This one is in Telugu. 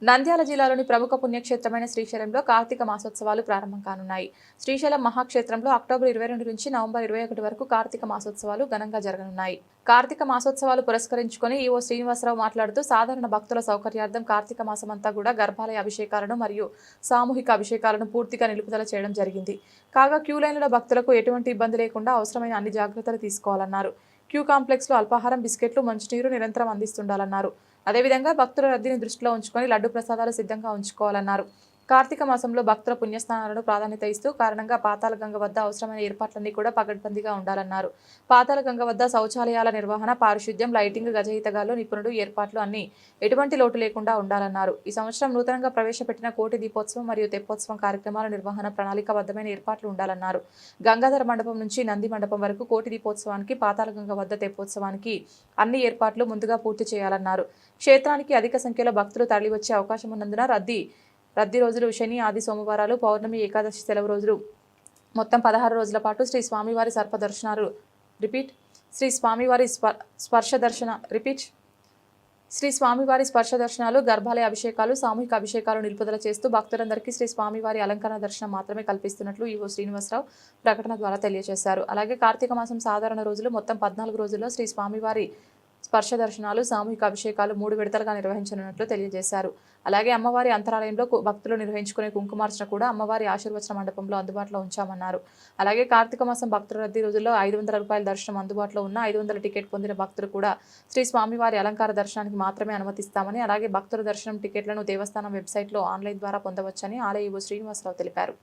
నంద్యాల జిల్లాలోని ప్రముఖ పుణ్యక్షేత్రమైన శ్రీశైలంలో కార్తీక మాసోత్సవాలు ప్రారంభం కానున్నాయి. శ్రీశైలం మహాక్షేత్రంలో అక్టోబర్ 22 నుంచి నవంబర్ 21 వరకు కార్తీక మాసోత్సవాలు ఘనంగా జరగనున్నాయి. కార్తీక మాసోత్సవాలు పురస్కరించుకొని ఈవో శ్రీనివాసరావు మాట్లాడుతూ సాధారణ భక్తుల సౌకర్యార్థం కార్తీక మాసమంతా కూడా గర్భాలయ అభిషేకాలను మరియు సామూహిక అభిషేకాలను పూర్తిగా నిలుపుదల చేయడం జరిగింది. కాగా క్యూ లైన్లలో భక్తులకు ఎటువంటి ఇబ్బంది లేకుండా అవసరమైన అన్ని జాగ్రత్తలు తీసుకోవాలన్నారు. క్యూ కాంప్లెక్స్ లో అల్పాహారం, బిస్కెట్లు, మంచినీరు నిరంతరం అందిస్తుండాలన్నారు. అదేవిధంగా భక్తుల రద్దీని దృష్టిలో ఉంచుకొని లడ్డు ప్రసాదాలు సిద్ధంగా ఉంచుకోవాలన్నారు. కార్తీక మాసంలో భక్తుల పుణ్యస్నానాలను ప్రాధాన్యత ఇస్తూ కారణంగా పాతాళగంగ వద్ద అవసరమైన ఏర్పాట్లన్నీ కూడా పకడ్బందీగా ఉండాలన్నారు. పాతాళగంగ వద్ద శౌచాలయాల నిర్వహణ, పారిశుద్ధ్యం, లైటింగ్, గజయితగాల్లో నిపుణుడు ఏర్పాట్లు అన్ని ఎటువంటి లోటు లేకుండా ఉండాలన్నారు. ఈ సంవత్సరం నూతనంగా ప్రవేశపెట్టిన కోటి దీపోత్సవం మరియు తెప్పోత్సవం కార్యక్రమాల నిర్వహణ ప్రణాళికాబద్ధమైన ఏర్పాట్లు ఉండాలన్నారు. గంగాధర మండపం నుంచి నంది మండపం వరకు కోటి దీపోత్సవానికి, పాతాళగంగ వద్ద తెప్పోత్సవానికి అన్ని ఏర్పాట్లు ముందుగా పూర్తి చేయాలన్నారు. క్షేత్రానికి అధిక సంఖ్యలో భక్తులు తరలివచ్చే అవకాశం ఉన్నందున రద్దీ రోజులు శని, ఆది, సోమవారాలు, పౌర్ణమి, ఏకాదశి సెలవు రోజులు మొత్తం 16 రోజుల పాటు శ్రీ స్వామివారి సర్పదర్శనాలు శ్రీ స్వామివారి స్పర్శ దర్శనాలు, గర్భాలయ అభిషేకాలు, సామూహిక అభిషేకాలు నిలుపుదల చేస్తూ భక్తులందరికీ శ్రీ స్వామివారి అలంకరణ దర్శనం మాత్రమే కల్పిస్తున్నట్లు ఈవో శ్రీనివాసరావు ప్రకటన ద్వారా తెలియజేశారు. అలాగే కార్తీక మాసం సాధారణ రోజులు మొత్తం 14 రోజుల్లో శ్రీ స్వామివారి స్పర్శ దర్శనాలు, సామూహిక అభిషేకాలు 3 విడతలుగా నిర్వహించనున్నట్లు తెలియజేశారు. అలాగే అమ్మవారి అంతరాలయంలో భక్తులు నిర్వహించుకునే కుంకుమార్చన కూడా అమ్మవారి ఆశీర్వచన మండపంలో అందుబాటులో ఉంచామన్నారు. అలాగే కార్తీక మాసం భక్తుల రద్దీ రోజుల్లో ₹500 దర్శనం అందుబాటులో ఉన్న 500 టికెట్ పొందిన భక్తులు కూడా శ్రీ స్వామివారి అలంకార దర్శనానికి మాత్రమే అనుమతిస్తామని, అలాగే భక్తుల దర్శనం టికెట్లను దేవస్థానం వెబ్సైట్లో ఆన్లైన్ ద్వారా పొందవచ్చని ఆలయ ఈవో శ్రీనివాసరావు తెలిపారు.